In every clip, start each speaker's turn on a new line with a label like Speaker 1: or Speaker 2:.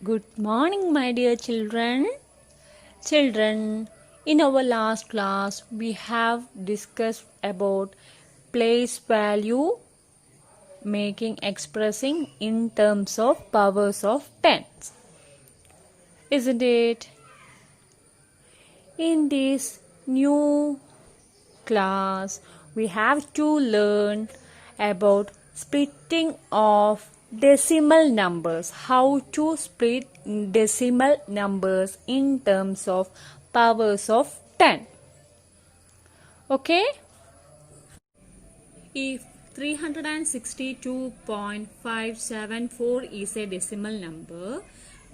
Speaker 1: Good morning, my dear children. Children, in our last class, we have discussed about place value expressing in terms of powers of tens. Isn't it? In this new class, we have to learn about splitting of decimal numbers, how to split decimal numbers in terms of powers of 10. Okay? If 362.574 is a decimal number,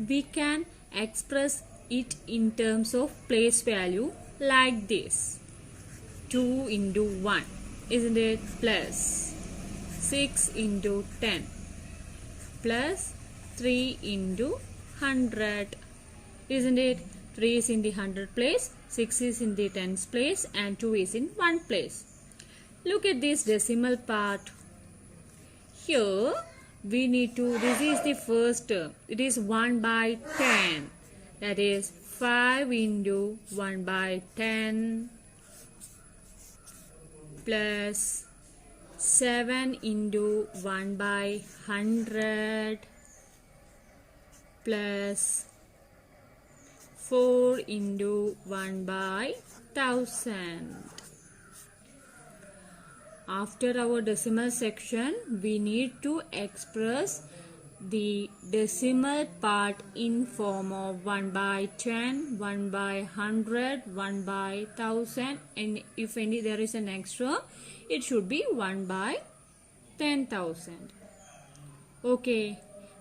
Speaker 1: we can express it in terms of place value like this. 2 into 1, isn't it? Plus 6 into 10 plus 3 into 100, isn't it? 3 is in the 100 place, 6 is in the tens place, and 2 is in 1 place. Look at this decimal part. Here we need to, this is the first term. It is 1 by 10. That is 5 into 1 by 10 plus 7 into 1 by 100 plus 4 into 1 by 1000. After our decimal section, we need to express the decimal part in form of 1 by 10, 1 by 100, 1 by 1000, and if any there is an extra, it should be 1 by 10,000. Okay,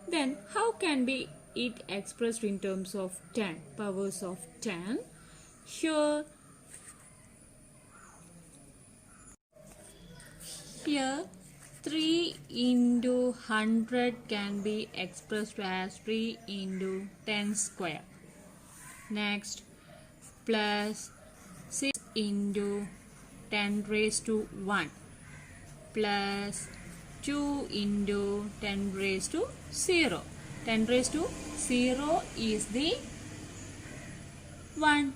Speaker 1: then how can be it expressed in terms of 10, powers of 10? Here 3 into 100 can be expressed as 3 into 10 square. Next, plus 6 into 10 raised to 1 plus 2 into 10 raised to 0. 10 raised to 0 is the 1.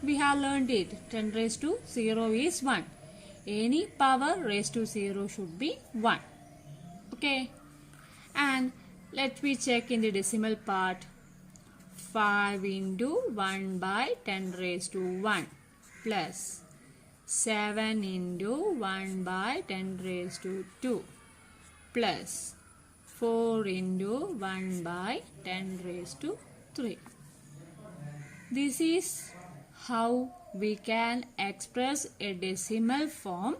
Speaker 1: We have learned it. 10 raised to 0 is 1. Any power raised to 0 should be 1. Okay. And let me check in the decimal part. 5 into 1 by 10 raised to 1 plus 7 into 1 by 10 raised to 2 plus 4 into 1 by 10 raised to 3. This is how we can express a decimal form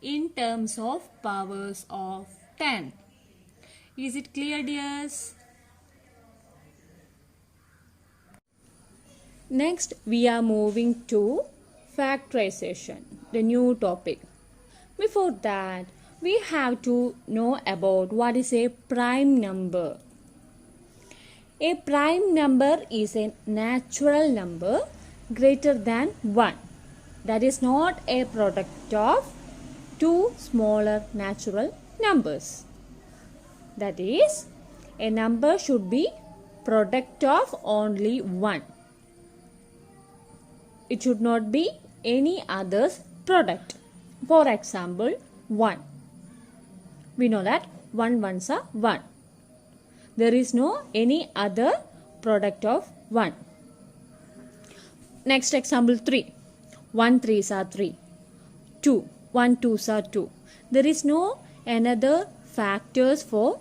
Speaker 1: in terms of powers of 10. Is it clear, dears? Next, we are moving to factorization, the new topic. Before that, we have to know about what is a prime number. A prime number is a natural number greater than 1. That is not a product of two smaller natural numbers. That is, a number should be product of only 1. It should not be any other's product. For example, 1. We know that 1 ones are 1. There is no any other product of 1. Next example 3. 1 3s are 3. 2. 1 2s are 2. There is no another factors for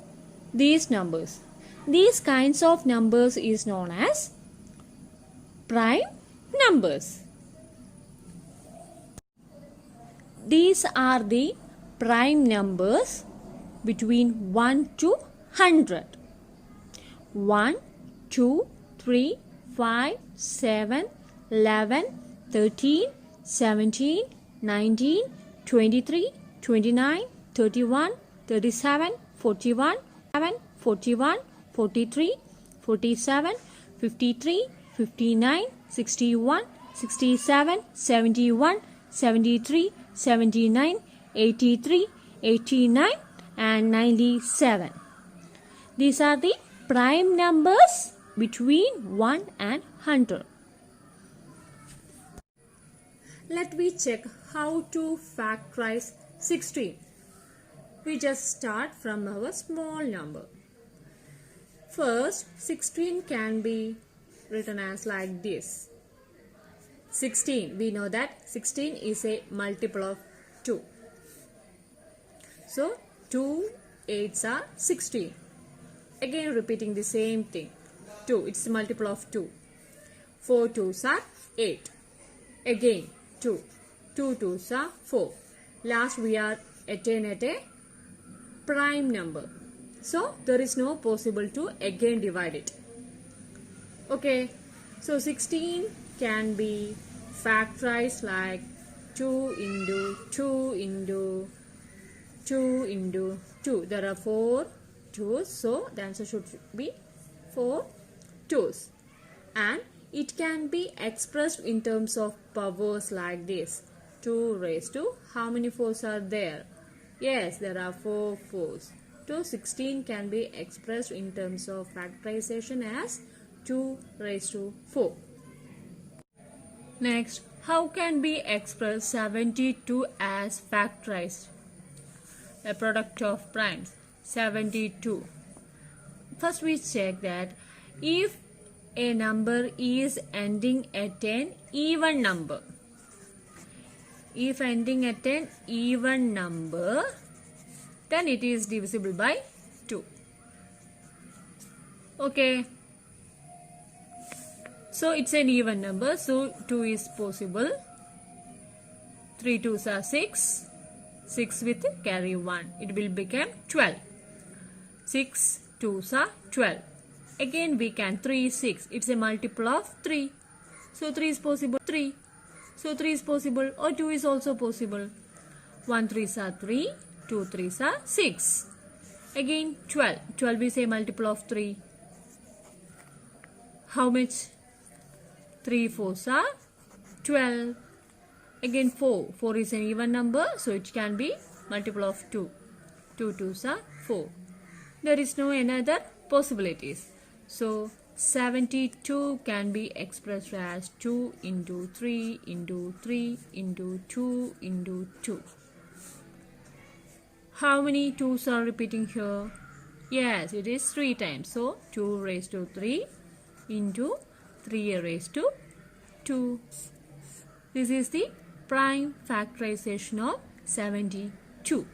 Speaker 1: these numbers. These kinds of numbers is known as prime numbers. These are the prime numbers between 1 to 100. 1, 2, 3, 5, 7, 11, 13, 17, 19, 23, 29, 31, 37, 41, 41, 43, 47, 53, 59, 61, 67, 71, 73, 79, 83, 89 and 97. These are the prime numbers between 1 and 100. Let me check how to factorize 16. We just start from our small number. First, 16 can be written as like this. 16, we know that 16 is a multiple of 2. So, 2 8s are 16. Again repeating the same thing. 2, it's a multiple of 2. 4 2s are 8. Again 2. 2 2s are 4. Last we are attained at a prime number. So, there is no possible to again divide it. Okay. So, 16 can be factorized like 2 into 2 into 2 into 2. There are 4 2's. So, the answer should be 4 2's. And it can be expressed in terms of powers like this. 2 raised to, how many 4's are there? Yes, there are 4 4's. So 16 can be expressed in terms of factorization as 2 raised to 4. Next, how can we express 72 as factorized? A product of primes, 72. First we check that if a number is ending at an even number. If ending at an even number, then it is divisible by 2. Okay. So it's an even number. So 2 is possible. 3 2s are 6. 6 with carry 1. It will become 12. 6 2s are 12. Again we can 3 6. It's a multiple of 3. So 3 is possible. 3. So 3 is possible or 2 is also possible. 1 3s are 3. 2 3s are 6. Again 12. 12 is a multiple of 3. How much? 3 4s are 12. Again 4. 4 is an even number, so it can be multiple of 2. 2 2s are 4. There is no another possibilities. So 72 can be expressed as 2 into 3 into 3 into 2 into 2. How many 2's are repeating here? Yes, it is 3 times. So 2 raised to 3 into 3 raised to 2. This is the prime factorization of 72.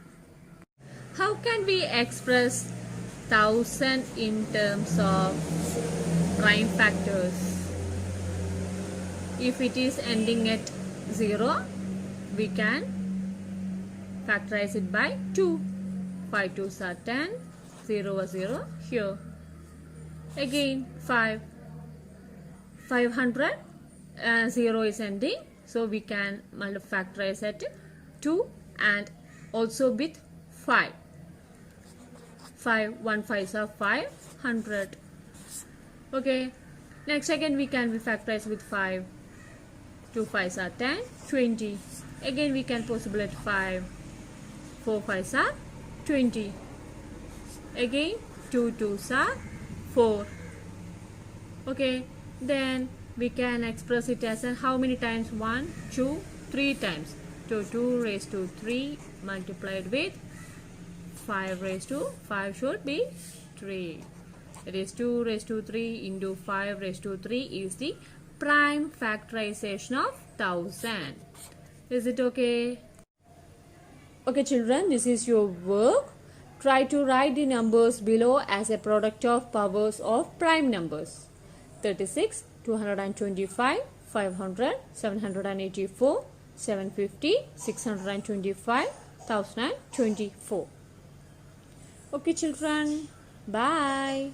Speaker 1: How can we express 1000 in terms of prime factors? If it is ending at 0, we can factorize it by 2. 5 2s are 10. 0 was 0 here. Again 5. 500. 0 is ending. So we can factorize at 2 and also with 5. 5 1 5s are 500. Okay. Next again we can be factorized with 5. 2 5s are 10. 20. Again we can possible at 5. 4 5s are 20. Again 2 2s are 4. Okay. Then we can express it as how many times? 1 2 3 times. So 2 raised to 3 multiplied with 5 raised to 5 should be 3. It is 2 raised to 3 into 5 raised to 3 is the prime factorization of 1000. Is it okay? Okay children, this is your work. Try to write the numbers below as a product of powers of prime numbers. 36, 225, 500, 784, 750, 625, 1024. Okay children, bye.